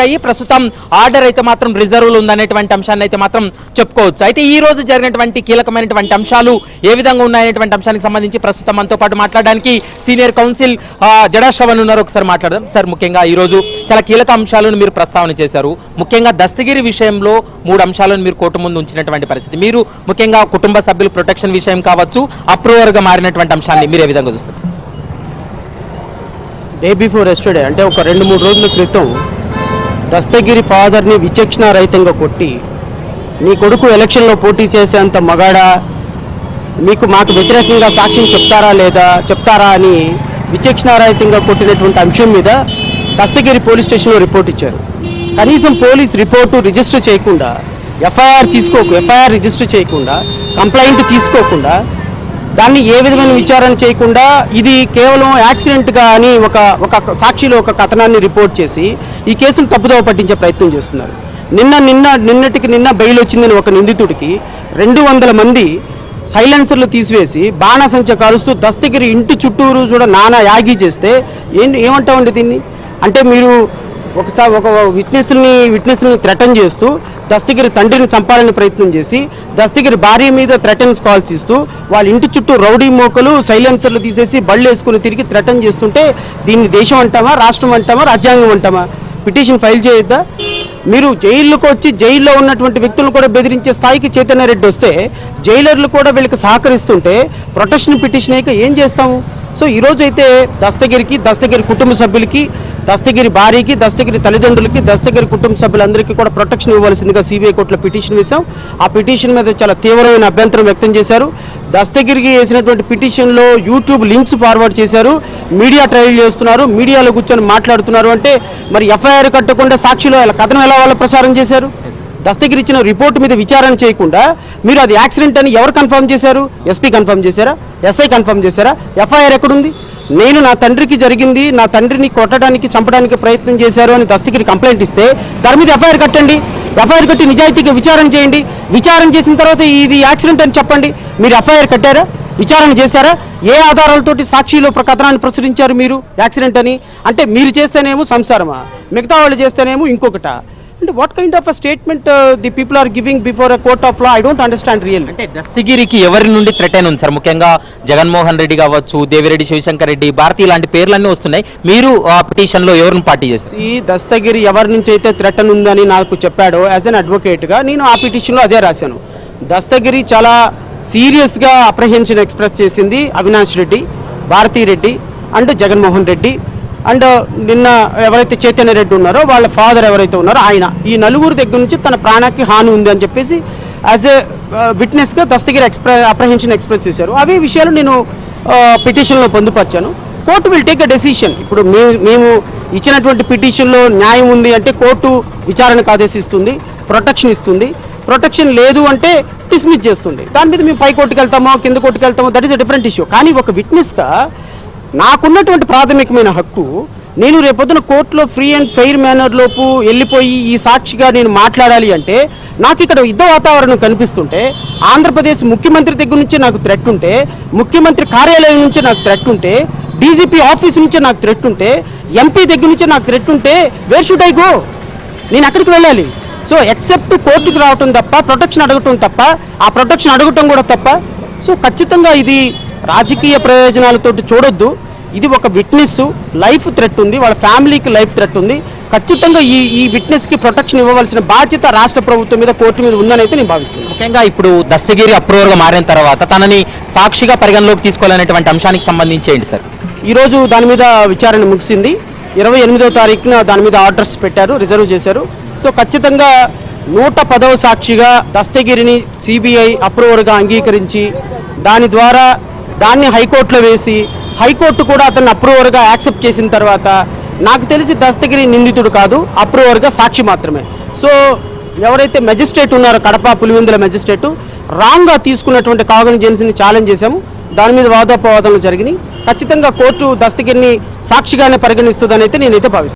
వచ్చాయి. ప్రస్తుతం ఆర్డర్ అయితే మాత్రం రిజర్వ్లు ఉందనేటువంటి అంశాన్ని అయితే మాత్రం చెప్పుకోవచ్చు. అయితే ఈ రోజు జరిగినటువంటి కీలకమైనటువంటి అంశాలు ఏ విధంగా ఉన్నాయనేటువంటి అంశానికి సంబంధించి ప్రస్తుతం మనతో పాటు మాట్లాడడానికి సీనియర్ కౌన్సిల్ జడా శ్రవణ్ ఉన్నారు. ఒకసారి మాట్లాడదాం సార్. ముఖ్యంగా ఈ రోజు చాలా కీలక అంశాలను మీరు ప్రస్తావన చేశారు. ముఖ్యంగా దస్తగిరి విషయంలో 3 అంశాలను మీరు కోర్టు ముందు ఉంచినటువంటి పరిస్థితి. మీరు ముఖ్యంగా కుటుంబ సభ్యుల ప్రొటెక్షన్ విషయం కావచ్చు, అప్రూవర్ గా మారినటువంటి అంశాన్ని మీరు ఏ విధంగా చూస్తారు? డే బిఫోర్ ఎస్టర్డే అంటే ఒక 2-3 రోజుల క్రితం దస్తగిరి ఫాదర్ని విచక్షణ రహితంగా కొట్టి, నీ కొడుకు ఎలక్షన్లో పోటీ చేసేంత మగాడా, మాకు వ్యతిరేకంగా సాక్ష్యం చెప్తారా అని విచక్షణ రహితంగా కొట్టినటువంటి అంశం మీద దస్తగిరి పోలీస్ స్టేషన్లో రిపోర్ట్ ఇచ్చారు. కనీసం పోలీస్ రిపోర్టు రిజిస్టర్ చేయకుండా, ఎఫ్ఐఆర్ రిజిస్టర్ చేయకుండా, కంప్లైంట్ తీసుకోకుండా, దాన్ని ఏ విధమైన విచారణ చేయకుండా ఇది కేవలం యాక్సిడెంట్గా అని ఒక సాక్షిలో ఒక కథనాన్ని రిపోర్ట్ చేసి ఈ కేసును తప్పుదోవ పట్టించే ప్రయత్నం చేస్తున్నారు. నిన్న బెయిల్ వచ్చిందని ఒక నిందితుడికి 200 మంది సైలెన్సర్లు తీసివేసి బాణాసంచ కాలుస్తూ దస్తగిరి ఇంటి చుట్టూరు కూడా నానా యాగి చేస్తే ఏమంటామండి దీన్ని? అంటే మీరు ఒకసారి ఒక విట్నెస్ని థ్రెటన్ చేస్తూ దస్తగిరి తండ్రిని చంపాలని ప్రయత్నం చేసి దస్తగిరి భార్య మీద థ్రెటన్స్ కాల్స్ ఇస్తూ వాళ్ళ ఇంటి చుట్టూ రౌడీ మోకలు సైలెన్సర్లు తీసేసి బళ్ళు వేసుకుని తిరిగి థ్రెటన్ చేస్తుంటే దీన్ని దేశం అంటామా, రాష్ట్రం అంటామా, రాజ్యాంగం అంటామా? పిటిషన్ ఫైల్ చేయొద్దా? మీరు జైల్లోకి వచ్చి జైల్లో ఉన్నటువంటి వ్యక్తులను కూడా బెదిరించే స్థాయికి చైతన్య రెడ్డి వస్తే జైలర్లు కూడా వీళ్ళకి సహకరిస్తుంటే ప్రొటెక్షన్ పిటిషన్ అయ్యాక ఏం చేస్తాము? సో ఈరోజు అయితే దస్తగిరి కుటుంబ సభ్యులకి, దస్తగిరి భార్యకి, దస్తగిరి తల్లిదండ్రులకి, దస్తగిరి కుటుంబ సభ్యులందరికీ కూడా ప్రొటెక్షన్ ఇవ్వాల్సిందిగా సిబిఐ కోర్టులో పిటిషన్ వేశాం. ఆ పిటిషన్ మీద చాలా తీవ్రమైన అభ్యంతరం వ్యక్తం చేశారు. దస్తగిరికి వేసినటువంటి పిటిషన్లో యూట్యూబ్ లింక్స్ ఫార్వర్డ్ చేశారు, మీడియా ట్రయల్ చేస్తున్నారు, మీడియాలో కూర్చొని మాట్లాడుతున్నారు. అంటే మరి ఎఫ్ఐఆర్ కట్టకుండా సాక్షిలో కథనం ఎలా వాళ్ళ ప్రసారం చేశారు? దస్తగిరి ఇచ్చిన రిపోర్టు మీద విచారణ చేయకుండా మీరు అది యాక్సిడెంట్ అని ఎవరు కన్ఫర్మ్ చేశారు? ఎస్పీ కన్ఫర్మ్ చేశారా? ఎస్ఐ కన్ఫర్మ్ చేశారా? ఎఫ్ఐఆర్ ఎక్కడుంది? నేను నా తండ్రికి జరిగింది, నా తండ్రిని కొట్టడానికి చంపడానికి ప్రయత్నం చేశారు అని దస్తగిరి కంప్లైంట్ ఇస్తే దాని మీద ఎఫ్ఐఆర్ కట్టండి. ఎఫ్ఐఆర్ కట్టి నిజాయితీగా విచారణ చేయండి. విచారణ చేసిన తర్వాత ఇది యాక్సిడెంట్ అని చెప్పండి. మీరు ఎఫ్ఐఆర్ కట్టారా? విచారణ చేశారా? ఏ ఆధారాలతోటి సాక్షిలో కథనాన్ని ప్రచురించారు మీరు యాక్సిడెంట్ అని? అంటే మీరు చేస్తేనేమో సంసారమా, మిగతా వాళ్ళు చేస్తేనేమో ఇంకొకట? అంటే what kind of a statement the people are giving before a court of law? I don't understand real. అంటే దస్తగిరికి ఎవరి నుండి థ్రెటన్ ఉంది సార్? ముఖ్యంగా జగన్మోహన్ రెడ్డి కావచ్చు, దేవిరెడ్డి శివశంకర్ రెడ్డి, భారతి ఇలాంటి పేర్లన్నీ వస్తున్నాయి. మీరు ఆ పిటిషన్లో ఎవరిని పార్టీ చేస్తారు? ఈ దస్తగిరి ఎవరి నుంచి అయితే థ్రెటన్ ఉందని నాకు చెప్పాడో యాజ్ అన్ అడ్వకేట్గా నేను ఆ పిటిషన్లో అదే రాశాను. దస్తగిరి చాలా సీరియస్గా అప్రహెన్షన్ ఎక్స్ప్రెస్ చేసింది అవినాష్ రెడ్డి, భారతీ రెడ్డి అండ్ జగన్మోహన్ రెడ్డి అండ్ నిన్న ఎవరైతే చైతన్య రెడ్డి ఉన్నారో వాళ్ళ ఫాదర్ ఎవరైతే ఉన్నారో ఆయన, ఈ నలుగురు దగ్గర నుంచి తన ప్రాణానికి హాని ఉంది అని చెప్పేసి యాజ్ ఏ విట్నెస్గా దస్తగిరి అప్రహెన్షన్ ఎక్స్ప్రెస్ చేశారు. అవే విషయాలు నేను పిటిషన్లో పొందుపరిచాను. Court will take a decision. ఇప్పుడు మేము ఇచ్చినటువంటి పిటిషన్లో న్యాయం ఉంది అంటే కోర్టు విచారణకు ఆదేశిస్తుంది, ప్రొటెక్షన్ ఇస్తుంది. ప్రొటెక్షన్ లేదు అంటే డిస్మిస్ చేస్తుంది. దాని మీద మేము పై కోర్టుకు వెళ్తామో కింద కోర్టుకు వెళ్తామో that is a different issue. కానీ ఒక విట్నెస్గా నాకున్నటువంటి ప్రాథమికమైన హక్కు, నేను రేపొద్దున కోర్టులో ఫ్రీ అండ్ ఫెయిర్ మేనర్లోపు వెళ్ళిపోయి ఈ సాక్షిగా నేను మాట్లాడాలి అంటే నాకు ఇక్కడ యుద్ధ వాతావరణం కనిపిస్తుంటే, ఆంధ్రప్రదేశ్ ముఖ్యమంత్రి దగ్గర నుంచి నాకు థ్రెట్ ఉంటే, ముఖ్యమంత్రి కార్యాలయం నుంచి నాకు థ్రెట్ ఉంటే, డీజీపీ ఆఫీస్ నుంచే నాకు థ్రెట్ ఉంటే, ఎంపీ దగ్గర నుంచే నాకు థ్రెట్ ఉంటే వేర్ షుడ్ ఐ గో? నేను అక్కడికి వెళ్ళాలి. సో ఎక్సెప్ట్ కోర్టుకు రావటం తప్ప, ప్రొటెక్షన్ అడగటం తప్ప, ఆ ప్రొటెక్షన్ అడగటం కూడా తప్ప. సో ఖచ్చితంగా ఇది రాజకీయ ప్రయోజనాలతోటి చూడొద్దు. ఇది ఒక విట్నెస్ లైఫ్ థ్రెట్ ఉంది, వాళ్ళ ఫ్యామిలీకి లైఫ్ థ్రెట్ ఉంది. ఖచ్చితంగా ఈ విట్నెస్కి ప్రొటెక్షన్ ఇవ్వవలసిన బాధ్యత రాష్ట్ర ప్రభుత్వం మీద, కోర్టు మీద ఉందని అయితే నేను భావిస్తున్నాను. ముఖ్యంగా ఇప్పుడు దస్తగిరి అప్రూవర్గా మారిన తర్వాత తనని సాక్షిగా పరిగణలోకి తీసుకోవాలనేటువంటి అంశానికి సంబంధించి ఏంటి సార్? ఈరోజు దాని మీద విచారణ ముగిసింది. 28వ తారీఖున దాని మీద ఆర్డర్స్ పెట్టారు, రిజర్వ్ చేశారు. సో ఖచ్చితంగా 110వ సాక్షిగా దస్తగిరిని సిబిఐ అప్రూవర్గా అంగీకరించి దాని ద్వారా దాన్ని హైకోర్టులో వేసి హైకోర్టు కూడా అతన్ని అప్రూవర్గా యాక్సెప్ట్ చేసిన తర్వాత నాకు తెలిసి దస్తగిరి నిందితుడు కాదు, అప్రూవర్గా సాక్షి మాత్రమే. సో ఎవరైతే మెజిస్ట్రేట్ ఉన్నారో కడప పులివెందుల మెజిస్ట్రేటు రాంగ్గా తీసుకున్నటువంటి కాగ్నిజెన్స్ని ఛాలెంజ్ చేశాము. దాని మీద వాదోపవాదాలు జరిగినాయి. ఖచ్చితంగా కోర్టు దస్తగిరిని సాక్షిగానే పరిగణిస్తుందని అయితే నేనైతే భావిస్తాను.